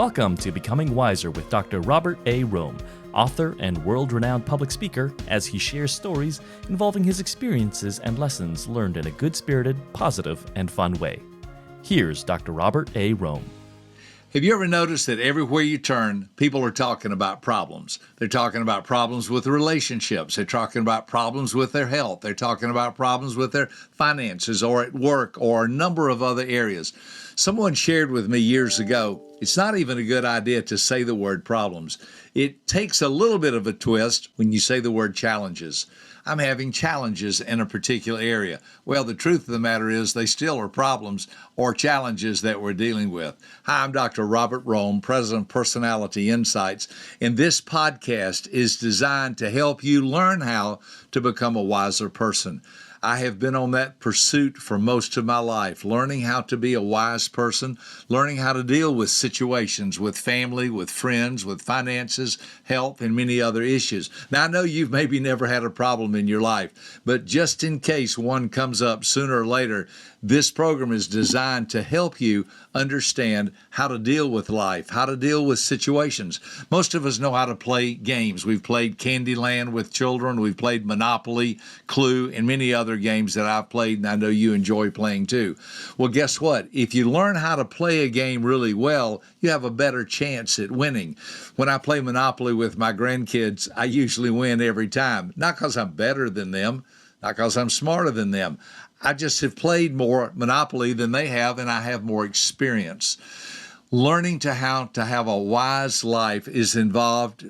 Welcome to Becoming Wiser with Dr. Robert A. Rohm, author and world-renowned public speaker, as he shares stories involving his experiences and lessons learned in a good-spirited, positive, and fun way. Here's Dr. Robert A. Rohm. Have you ever noticed that everywhere you turn, people are talking about problems? They're talking about problems with relationships. They're talking about problems with their health. They're talking about problems with their finances or at work or a number of other areas. Someone shared with me years ago, it's not even a good idea to say the word problems. It takes a little bit of a twist when you say the word challenges. I'm having challenges in a particular area. Well, the truth of the matter is they still are problems or challenges that we're dealing with. Hi, I'm Dr. Robert Rohm, President of Personality Insights, and this podcast is designed to help you learn how to become a wiser person. I have been on that pursuit for most of my life, learning how to be a wise person, learning how to deal with situations, with family, with friends, with finances, health, and many other issues. Now, I know you've maybe never had a problem in your life, but just in case one comes up sooner or later, this program is designed to help you understand how to deal with life, how to deal with situations. Most of us know how to play games. We've played Candyland with children. We've played Monopoly, Clue, and many other games that I've played, and I know you enjoy playing too. Well, guess what? If you learn how to play a game really well, you have a better chance at winning. When I play Monopoly with my grandkids, I usually win every time. Not because I'm better than them, not because I'm smarter than them. I just have played more Monopoly than they have, and I have more experience. Learning how to have a wise life is involved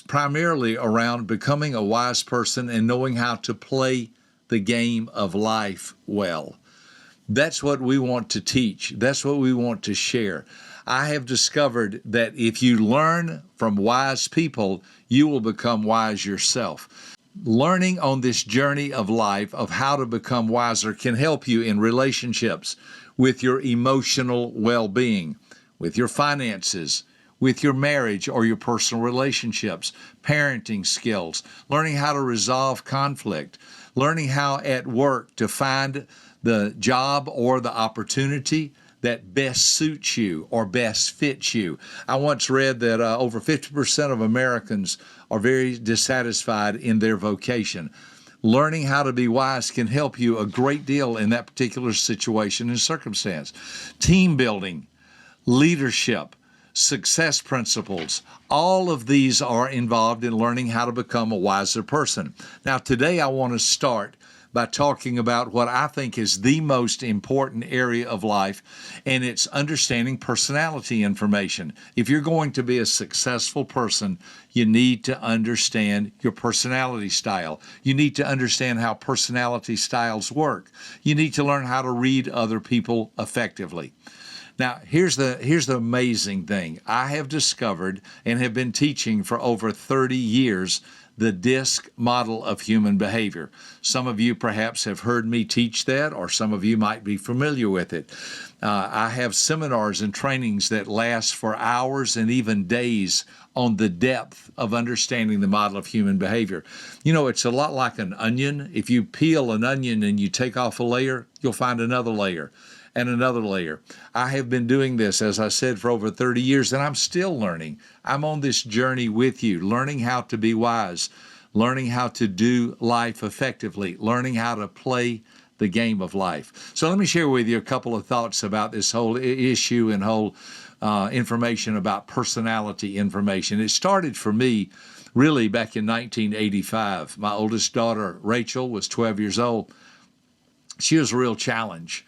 primarily around becoming a wise person and knowing how to play the game of life well. That's what we want to teach. That's what we want to share. I have discovered that if you learn from wise people, you will become wise yourself. Learning on this journey of life of how to become wiser can help you in relationships, with your emotional well-being, with your finances, with your marriage or your personal relationships, parenting skills, learning how to resolve conflict, learning how at work to find the job or the opportunity that best suits you or best fits you. I once read that over 50% of Americans are very dissatisfied in their vocation. Learning how to be wise can help you a great deal in that particular situation and circumstance. Team building, leadership, success principles, all of these are involved in learning how to become a wiser person. Now, today I want to start by talking about what I think is the most important area of life, and it's understanding personality information. If you're going to be a successful person, you need to understand your personality style. You need to understand how personality styles work. You need to learn how to read other people effectively. Now, here's the amazing thing. I have discovered and have been teaching for over 30 years the DISC model of human behavior. Some of you perhaps have heard me teach that, or some of you might be familiar with it. I have seminars and trainings that last for hours and even days on the depth of understanding the model of human behavior. You know, it's a lot like an onion. If you peel an onion and you take off a layer, you'll find another layer and another layer. I have been doing this, as I said, for over 30 years, and I'm still learning. I'm on this journey with you, learning how to be wise, learning how to do life effectively, learning how to play the game of life. So let me share with you a couple of thoughts about this whole issue and whole information about personality information. It started for me really back in 1985. My oldest daughter, Rachel, was 12 years old. She was a real challenge.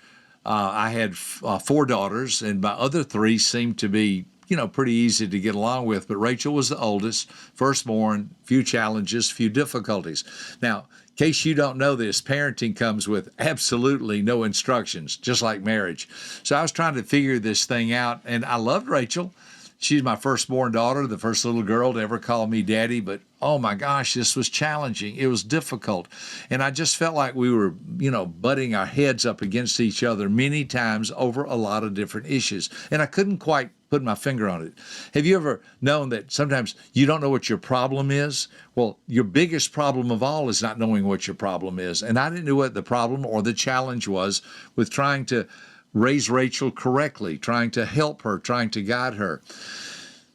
I had four daughters, and my other three seemed to be, pretty easy to get along with. But Rachel was the oldest, firstborn, few challenges, few difficulties. Now, in case you don't know this, parenting comes with absolutely no instructions, just like marriage. So I was trying to figure this thing out, and I loved Rachel. She's my firstborn daughter, the first little girl to ever call me daddy, but oh my gosh, this was challenging. It was difficult. And I just felt like we were, butting our heads up against each other many times over a lot of different issues. And I couldn't quite put my finger on it. Have you ever known that sometimes you don't know what your problem is? Well, your biggest problem of all is not knowing what your problem is. And I didn't know what the problem or the challenge was with trying to raise Rachel correctly, trying to help her, trying to guide her.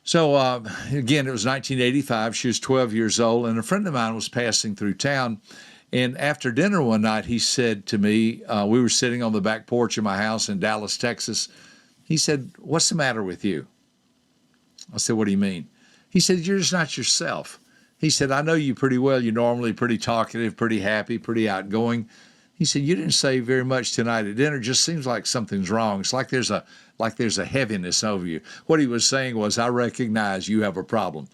So again, it was 1985. She was 12 years old, and a friend of mine was passing through town. And after dinner one night, he said to me, we were sitting on the back porch of my house in Dallas, Texas. He said, "What's the matter with you?" I said, "What do you mean?" He said, "You're just not yourself." He said, "I know you pretty well. You're normally pretty talkative, pretty happy, pretty outgoing." He said, "You didn't say very much tonight at dinner. It just seems like something's wrong. It's like there's a heaviness over you." What he was saying was, "I recognize you have a problem."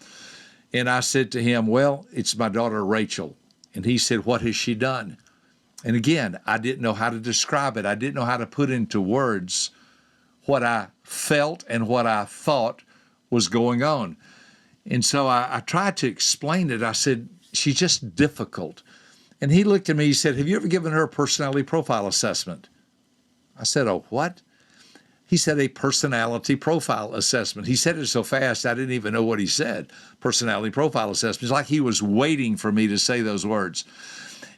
And I said to him, "Well, it's my daughter Rachel." And he said, "What has she done?" And again, I didn't know how to describe it. I didn't know how to put into words what I felt and what I thought was going on. And so I tried to explain it. I said, "She's just difficult." And he looked at me, he said, "Have you ever given her a personality profile assessment?" I said, "Oh, what?" He said, "A personality profile assessment." He said it so fast, I didn't even know what he said. Personality profile assessment. It's like he was waiting for me to say those words.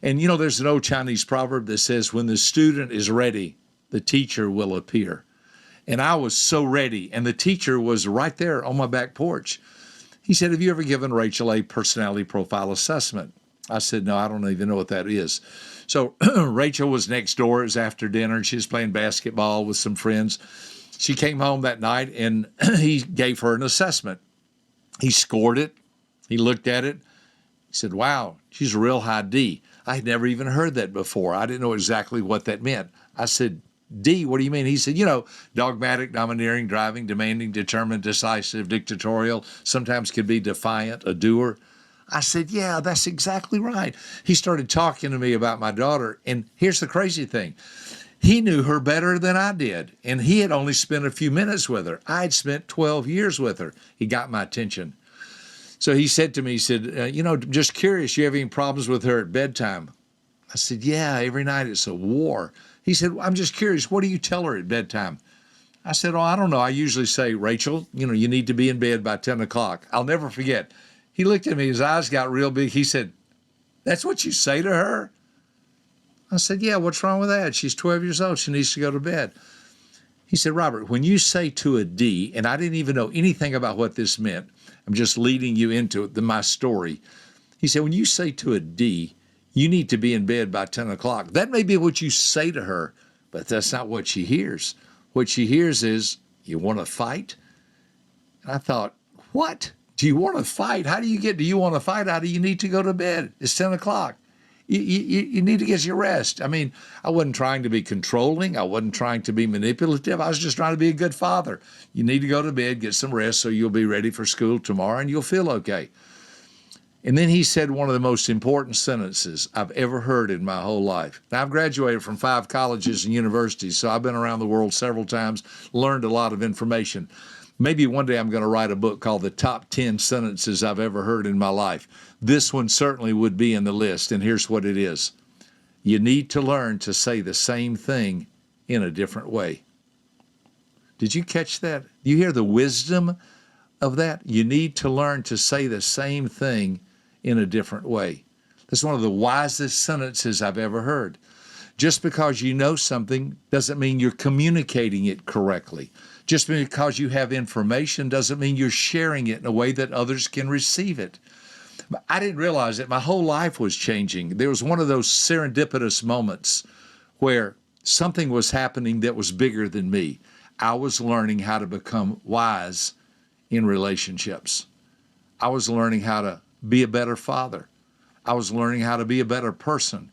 And you know, there's an old Chinese proverb that says, when the student is ready, the teacher will appear. And I was so ready, and the teacher was right there on my back porch. He said, "Have you ever given Rachel a personality profile assessment?" I said, "No, I don't even know what that is." So Rachel was next door. It was after dinner, and she was playing basketball with some friends. She came home that night, and he gave her an assessment. He scored it. He looked at it. He said, "Wow, she's a real high D." I had never even heard that before. I didn't know exactly what that meant. I said, "D, what do you mean?" He said, dogmatic, domineering, driving, demanding, determined, decisive, dictatorial, sometimes could be defiant, a doer. I said, "Yeah, that's exactly right." He started talking to me about my daughter, and here's the crazy thing. He knew her better than I did, and he had only spent a few minutes with her. I had spent 12 years with her. He got my attention. So he said to me, he said, "Just curious, you have any problems with her at bedtime?" I said, "Yeah, every night it's a war." He said, "I'm just curious, what do you tell her at bedtime?" I said, "Oh, I don't know. I usually say, 'Rachel, you need to be in bed by 10 o'clock. I'll never forget. He looked at me, his eyes got real big. He said, "That's what you say to her?" I said, "Yeah, what's wrong with that? She's 12 years old. She needs to go to bed." He said, "Robert, when you say to a D," and I didn't even know anything about what this meant. I'm just leading you into my story. He said, "When you say to a D, you need to be in bed by 10 o'clock. That may be what you say to her, but that's not what she hears. What she hears is, 'You want to fight?'" And I thought, "What? Do you want to fight? How do you want to fight? How do you need to go to bed? It's 10 o'clock. You need to get your rest." I mean, I wasn't trying to be controlling. I wasn't trying to be manipulative. I was just trying to be a good father. You need to go to bed, get some rest so you'll be ready for school tomorrow and you'll feel okay. And then he said one of the most important sentences I've ever heard in my whole life. Now, I've graduated from 5 colleges and universities, so I've been around the world several times, learned a lot of information. Maybe one day I'm going to write a book called The Top 10 Sentences I've Ever Heard in My Life. This one certainly would be in the list, and here's what it is. You need to learn to say the same thing in a different way. Did you catch that? Do you hear the wisdom of that? You need to learn to say the same thing in a different way. That's one of the wisest sentences I've ever heard. Just because you know something doesn't mean you're communicating it correctly. Just because you have information doesn't mean you're sharing it in a way that others can receive it. I didn't realize it. My whole life was changing. There was one of those serendipitous moments where something was happening that was bigger than me. I was learning how to become wise in relationships. I was learning how to be a better father. I was learning how to be a better person.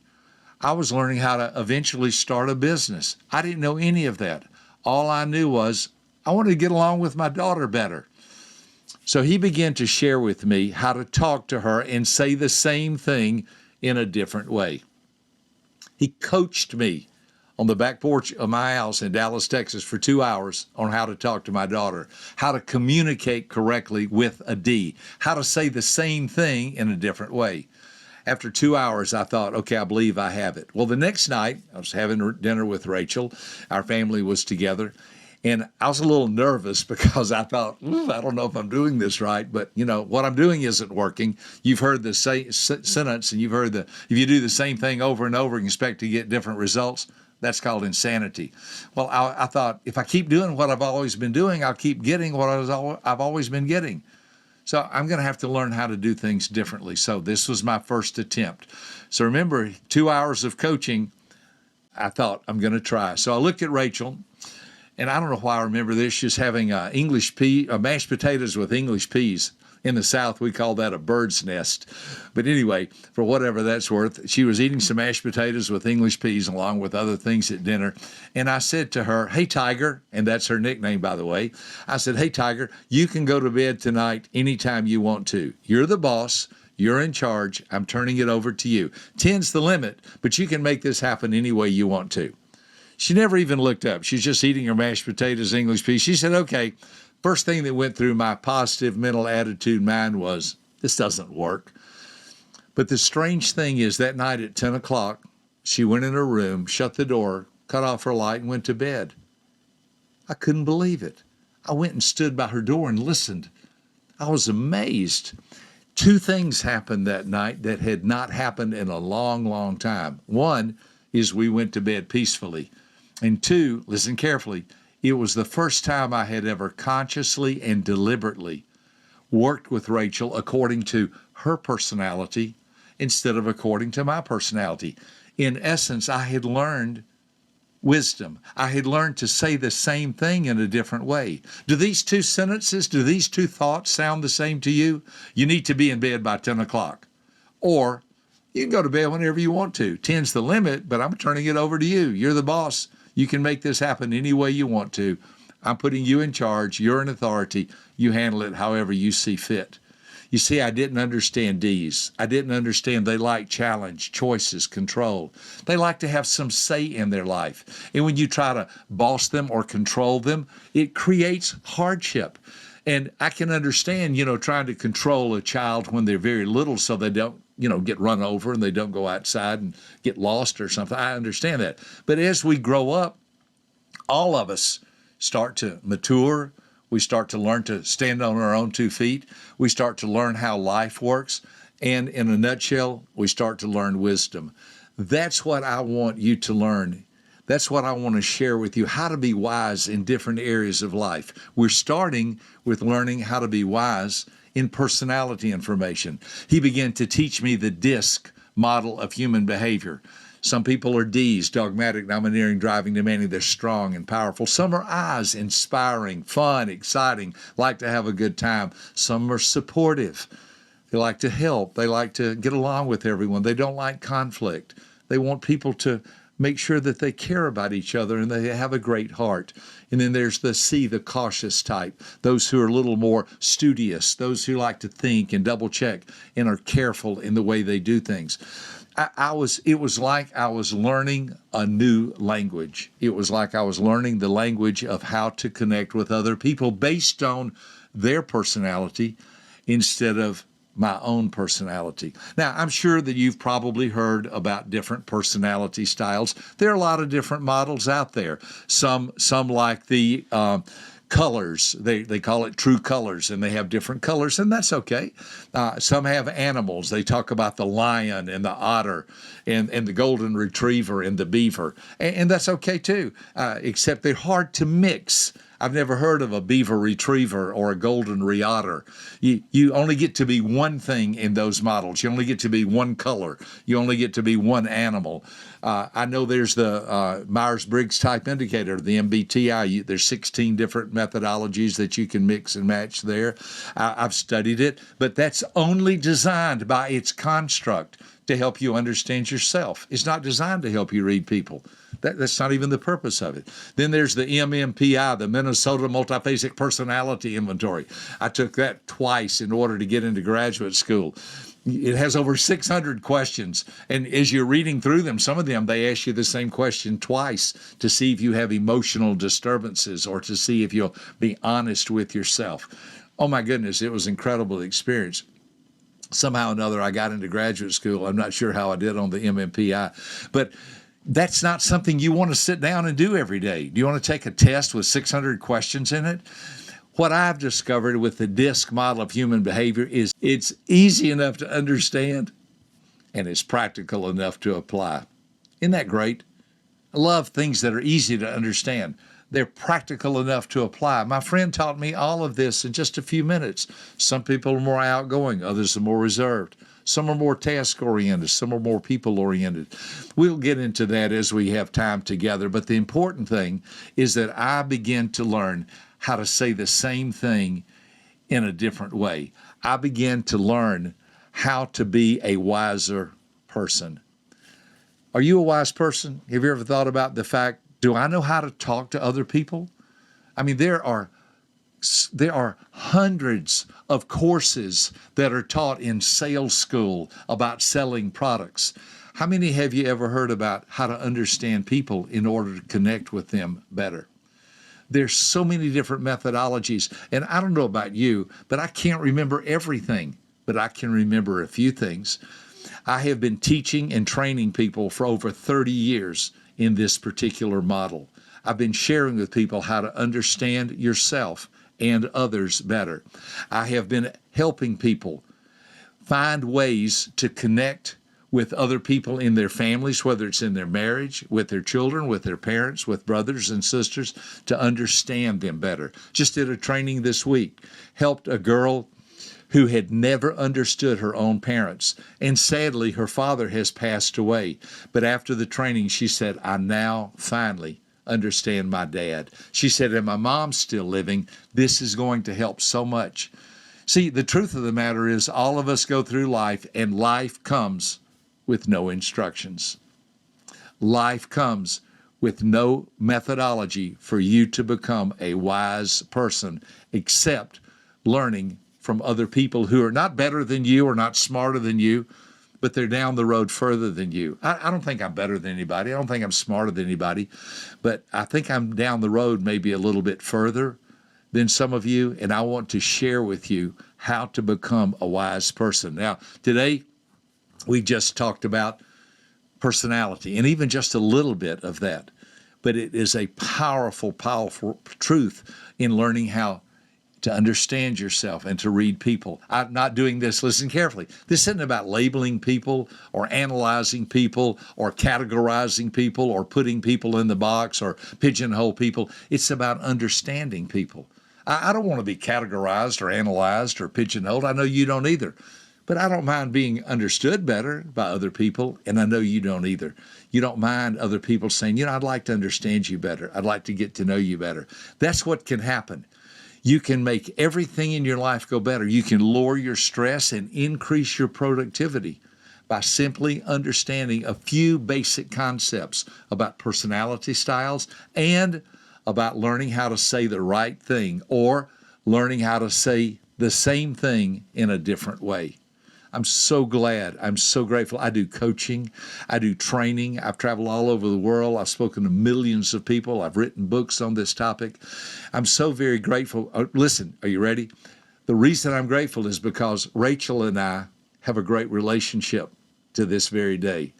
I was learning how to eventually start a business. I didn't know any of that. All I knew was I wanted to get along with my daughter better. So he began to share with me how to talk to her and say the same thing in a different way. He coached me on the back porch of my house in Dallas, Texas for 2 hours on how to talk to my daughter, how to communicate correctly with a D, how to say the same thing in a different way. After 2 hours, I thought, okay, I believe I have it. Well, the next night, I was having dinner with Rachel. Our family was together. And I was a little nervous because I thought, I don't know if I'm doing this right, but what I'm doing isn't working. You've heard the sentence, and you've heard if you do the same thing over and over and expect to get different results. That's called insanity. Well, I thought, if I keep doing what I've always been doing, I'll keep getting what I've always been getting. So I'm going to have to learn how to do things differently. So this was my first attempt. So remember, 2 hours of coaching, I thought, I'm going to try. So I looked at Rachel, and I don't know why I remember this. She's having mashed potatoes with English peas. In the South, we call that a bird's nest. But anyway, for whatever that's worth, she was eating some mashed potatoes with English peas along with other things at dinner. And I said to her, "Hey, Tiger," and that's her nickname, by the way. I said, "Hey, Tiger, you can go to bed tonight anytime you want to. You're the boss. You're in charge. I'm turning it over to you. 10's the limit, but you can make this happen any way you want to." She never even looked up. She's just eating her mashed potatoes, English peas. She said, "Okay." First thing that went through my positive mental attitude mind was, this doesn't work. But the strange thing is, that night at 10 o'clock, she went in her room, shut the door, cut off her light, and went to bed. I couldn't believe it. I went and stood by her door and listened. I was amazed. Two things happened that night that had not happened in a long, long time. One is we went to bed peacefully. And two, listen carefully, it was the first time I had ever consciously and deliberately worked with Rachel according to her personality instead of according to my personality. In essence, I had learned wisdom. I had learned to say the same thing in a different way. Do these two sentences, do these two thoughts sound the same to you? You need to be in bed by 10 o'clock. Or you can go to bed whenever you want to. 10's the limit, but I'm turning it over to you. You're the boss. You can make this happen any way you want to. I'm putting you in charge. You're an authority. You handle it however you see fit. You see, I didn't understand D's. I didn't understand they like challenge, choices, control. They like to have some say in their life. And when you try to boss them or control them, it creates hardship. And I can understand, trying to control a child when they're very little so they don't, get run over and they don't go outside and get lost or something. I understand that. But as we grow up, all of us start to mature. We start to learn to stand on our own 2 feet. We start to learn how life works. And in a nutshell, we start to learn wisdom. That's what I want you to learn. That's what I want to share with you, how to be wise in different areas of life. We're starting with learning how to be wise in personality information. He began to teach me the DISC model of human behavior. Some people are D's, dogmatic, domineering, driving, demanding. They're strong and powerful. Some are I's, inspiring, fun, exciting, like to have a good time. Some are supportive. They like to help. They like to get along with everyone. They don't like conflict. They want people to make sure that they care about each other and they have a great heart. And then there's the C, the cautious type, those who are a little more studious, those who like to think and double check and are careful in the way they do things. It was like I was learning a new language. It was like I was learning the language of how to connect with other people based on their personality instead of my own personality. Now, I'm sure that you've probably heard about different personality styles. There are a lot of different models out there. Some like the colors. They call it true colors, and they have different colors, and that's okay. Some have animals. They talk about the lion and the otter and the golden retriever and the beaver, and that's okay too, except they're hard to mix. I've never heard of a beaver retriever or a golden reotter. You only get to be one thing in those models. You only get to be one color. You only get to be one animal. I know there's the Myers-Briggs type indicator, the MBTI. There's 16 different methodologies that you can mix and match there. I've studied it, but that's only designed by its construct to help you understand yourself. It's not designed to help you read people. That's not even the purpose of it. Then there's the MMPI, the Minnesota Multiphasic Personality Inventory. I took that twice in order to get into graduate school. It has over 600 questions, and as you're reading through them, some of them, they ask you the same question twice to see if you have emotional disturbances or to see if you'll be honest with yourself. Oh my goodness, it was an incredible experience. Somehow or another, I got into graduate school. I'm not sure how I did on the MMPI, but that's not something you want to sit down and do every day. Do you want to take a test with 600 questions in it? What I've discovered with the DISC model of human behavior is it's easy enough to understand and it's practical enough to apply. Isn't that great? I love things that are easy to understand. They're practical enough to apply. My friend taught me all of this in just a few minutes. Some people are more outgoing, others are more reserved. Some are more task-oriented, some are more people-oriented. We'll get into that as we have time together, but the important thing is that I begin to learn how to say the same thing in a different way. I begin to learn how to be a wiser person. Are you a wise person? Have you ever thought about the fact, do I know how to talk to other people? I mean, there are hundreds of courses that are taught in sales school about selling products. How many have you ever heard about how to understand people in order to connect with them better? There's so many different methodologies, and I don't know about you, but I can't remember everything, but I can remember a few things. I have been teaching and training people for over 30 years in this particular model. I've been sharing with people how to understand yourself and others better. I have been helping people find ways to connect with other people in their families, whether it's in their marriage, with their children, with their parents, with brothers and sisters, to understand them better. Just did a training this week, helped a girl who had never understood her own parents. And sadly, her father has passed away. But after the training, she said, I now finally understand my dad. She said, and my mom's still living. This is going to help so much. See, the truth of the matter is all of us go through life, and life comes with no instructions. Life comes with no methodology for you to become a wise person, except learning from other people who are not better than you or not smarter than you, but they're down the road further than you. I don't think I'm better than anybody. I don't think I'm smarter than anybody, but I think I'm down the road maybe a little bit further than some of you, and I want to share with you how to become a wise person. Now, today, we just talked about personality, and even just a little bit of that, but it is a powerful, powerful truth in learning how to understand yourself and to read people. I'm not doing this, listen carefully. This isn't about labeling people or analyzing people or categorizing people or putting people in the box or pigeonhole people. It's about understanding people. I don't want to be categorized or analyzed or pigeonholed. I know you don't either. But I don't mind being understood better by other people, and I know you don't either. You don't mind other people saying, I'd like to understand you better. I'd like to get to know you better. That's what can happen. You can make everything in your life go better. You can lower your stress and increase your productivity by simply understanding a few basic concepts about personality styles and about learning how to say the right thing or learning how to say the same thing in a different way. I'm so glad. I'm so grateful. I do coaching. I do training. I've traveled all over the world. I've spoken to millions of people. I've written books on this topic. I'm so very grateful. Listen, are you ready? The reason I'm grateful is because Rachel and I have a great relationship to this very day.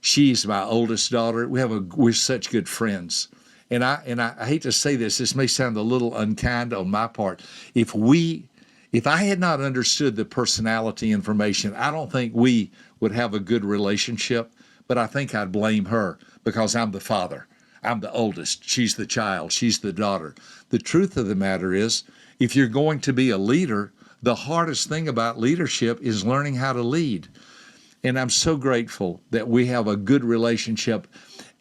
She's my oldest daughter. We're such good friends. And I hate to say this. This may sound a little unkind on my part. If I had not understood the personality information, I don't think we would have a good relationship, but I think I'd blame her because I'm the father. I'm the oldest. She's the child. She's the daughter. The truth of the matter is, if you're going to be a leader, the hardest thing about leadership is learning how to lead. And I'm so grateful that we have a good relationship,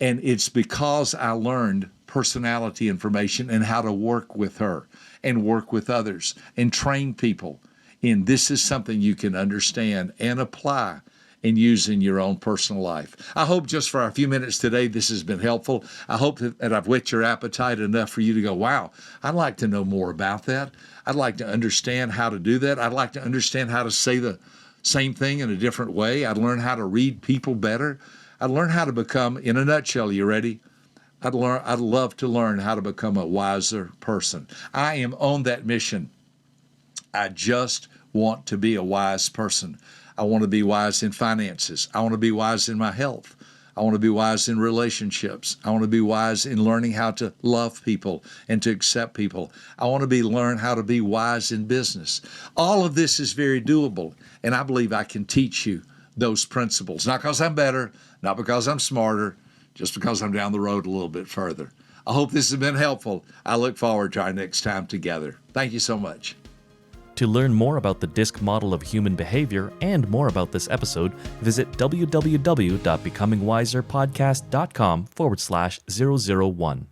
and it's because I learned personality information and how to work with her and work with others and train people. And this is something you can understand and apply and use in your own personal life. I hope just for a few minutes today this has been helpful. I hope that I've whet your appetite enough for you to go, wow, I'd like to know more about that. I'd like to understand how to do that. I'd like to understand how to say the same thing in a different way. I'd learn how to read people better. I'd learn how to become, in a nutshell, you ready? I'd love to learn how to become a wiser person. I am on that mission. I just want to be a wise person. I want to be wise in finances. I want to be wise in my health. I want to be wise in relationships. I want to be wise in learning how to love people and to accept people. I want to learn how to be wise in business. All of this is very doable, and I believe I can teach you those principles. Not because I'm better, not because I'm smarter, just because I'm down the road a little bit further. I hope this has been helpful. I look forward to our next time together. Thank you so much. To learn more about the DISC model of human behavior and more about this episode, visit www.becomingwiserpodcast.com/001.